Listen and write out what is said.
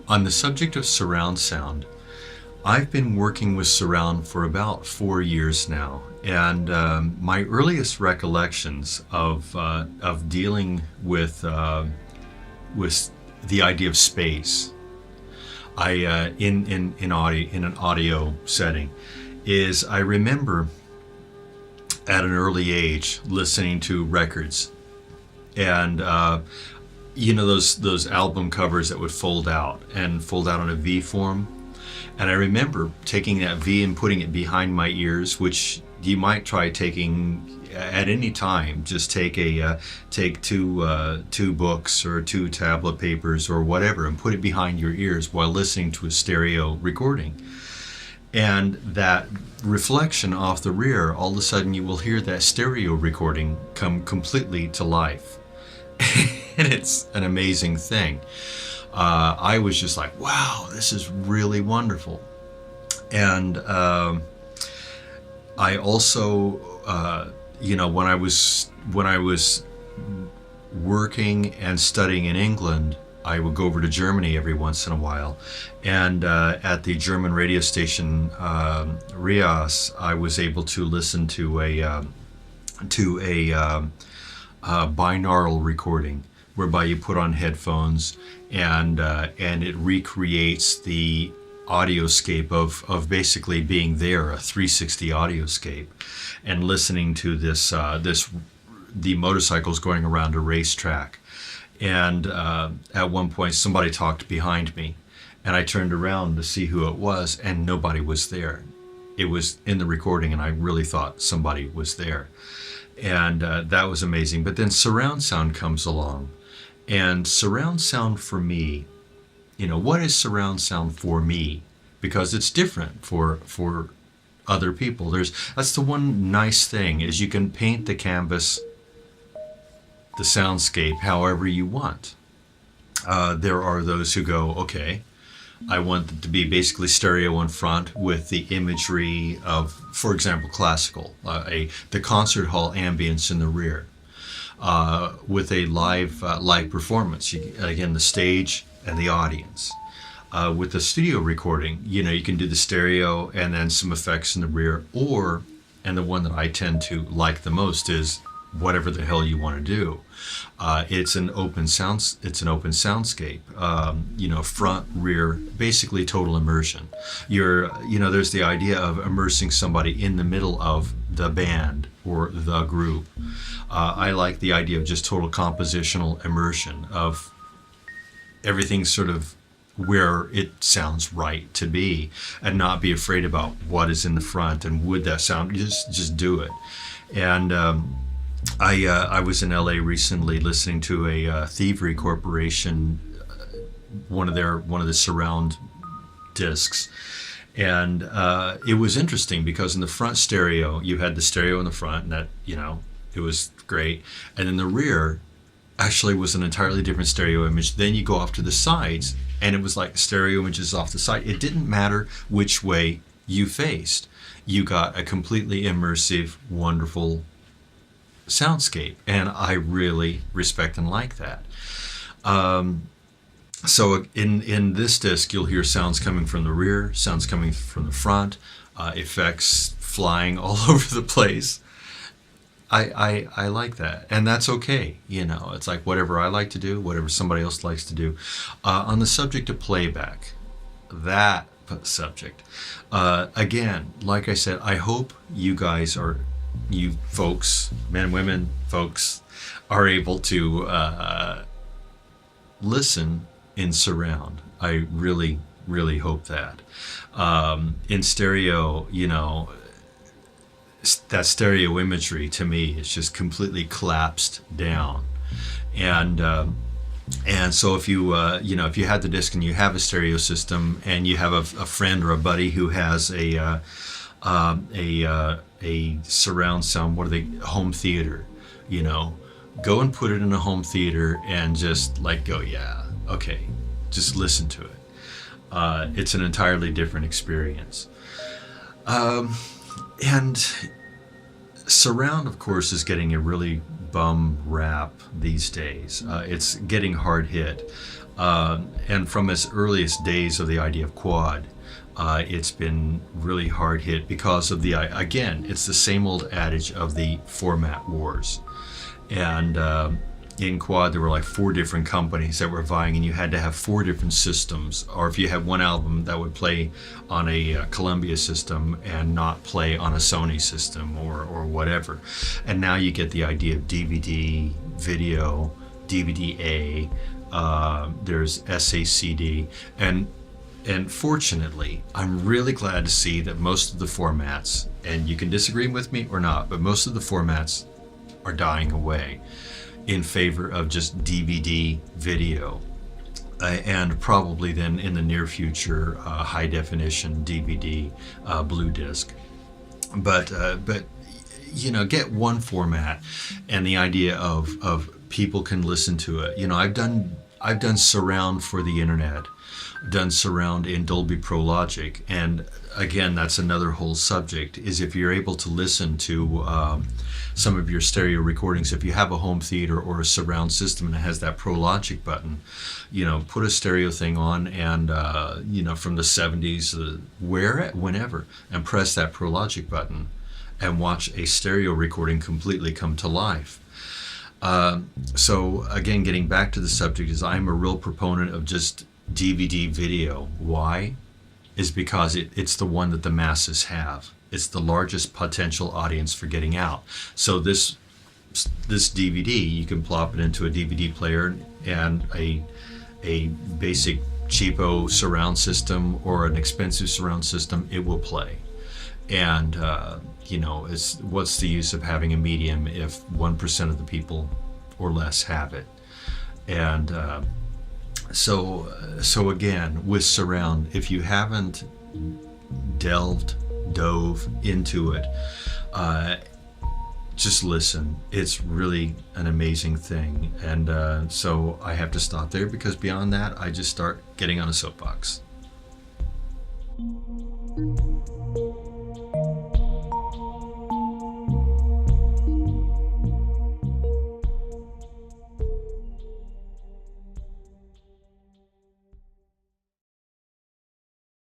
On the subject of surround sound, I've been working with surround for about 4 years now, and my earliest recollections of dealing with the idea of space, in an audio setting, is I remember at an early age listening to records, and those album covers that would fold out on a V form. And I remember taking that V and putting it behind my ears, which you might try taking at any time. Just take two books or two tablet papers or whatever and put it behind your ears while listening to a stereo recording. And that reflection off the rear, all of a sudden you will hear that stereo recording come completely to life. And it's an amazing thing. I was just like, wow, this is really wonderful. And I also, when I was working and studying in England, I would go over to Germany every once in a while, and at the German radio station Rias, I was able to listen to a binaural recording, whereby you put on headphones and it recreates the audioscape of basically being there, a 360 audioscape, and listening to the motorcycles going around a racetrack. And at one point somebody talked behind me, and I turned around to see who it was, and nobody was there. It was in the recording, and I really thought somebody was there. And that was amazing. But then surround sound comes along. And surround sound for me, what is surround sound for me? Because it's different for other people. That's the one nice thing, is you can paint the canvas, the soundscape, however you want. There are those who go, okay, I want it to be basically stereo in front with the imagery of, for example, classical, the concert hall ambience in the rear, with a live performance. Again, the stage and the audience. With the studio recording, you can do the stereo and then some effects in the rear, and the one that I tend to like the most is whatever the hell you want to do. It's an open soundscape. Front, rear, basically total immersion. There's the idea of immersing somebody in the middle of the band or the group. I like the idea of just total compositional immersion of everything sort of where it sounds right to be, and not be afraid about what is in the front and would that sound. Just do it. And I was in LA recently listening to a Thievery Corporation, one of the surround discs, and it was interesting because in the front stereo you had the stereo in the front, and that it was great, and in the rear actually was an entirely different stereo image. Then you go off to the sides, and it was like stereo images off the side. It didn't matter which way you faced, you got a completely immersive, wonderful soundscape, and I really respect and like that. So in this disc, you'll hear sounds coming from the rear, sounds coming from the front, effects flying all over the place. I like that, and that's okay. It's like whatever I like to do, whatever somebody else likes to do. On the subject of playback, that subject, again, like I said, I hope you folks, men, women, folks, are able to listen in surround. I really, really hope that. In stereo, that stereo imagery to me is just completely collapsed down. And so if you had the disc and you have a stereo system, and you have a friend or a buddy who has a surround sound, home theater, go and put it in a home theater and just go, yeah, okay, just listen to it. It's an entirely different experience. And surround, of course, is getting a really bum rap these days. It's getting hard hit. And from its earliest days of the idea of quad, it's been really hard hit because of again, it's the same old adage of the format wars. And in quad, there were like 4 different companies that were vying, and you had to have 4 different systems. Or if you had one album that would play on a Columbia system and not play on a Sony system or whatever. And now you get the idea of DVD, video, DVD-A, there's SACD, and fortunately, I'm really glad to see that most of the formats, and you can disagree with me or not, but most of the formats are dying away in favor of just DVD video, and probably then in the near future, high definition DVD, blue disc. But get one format, and the idea of people can listen to it. I've done surround for the internet, done surround in Dolby Pro Logic, and again, that's another whole subject, is if you're able to listen to some of your stereo recordings, if you have a home theater or a surround system and it has that Pro Logic button, put a stereo thing on, and from the 70s, whenever, and press that Pro Logic button and watch a stereo recording completely come to life. So again, getting back to the subject, is I'm a real proponent of just DVD video. Why? Is because it's the one that the masses have. It's the largest potential audience for getting out. So this DVD, you can plop it into a DVD player, and a basic cheapo surround system or an expensive surround system, it will play. And what's the use of having a medium if 1% of the people or less have it? And so again, with surround, if you haven't dove into it, just listen. It's really an amazing thing. And so I have to stop there, because beyond that, I just start getting on a soapbox.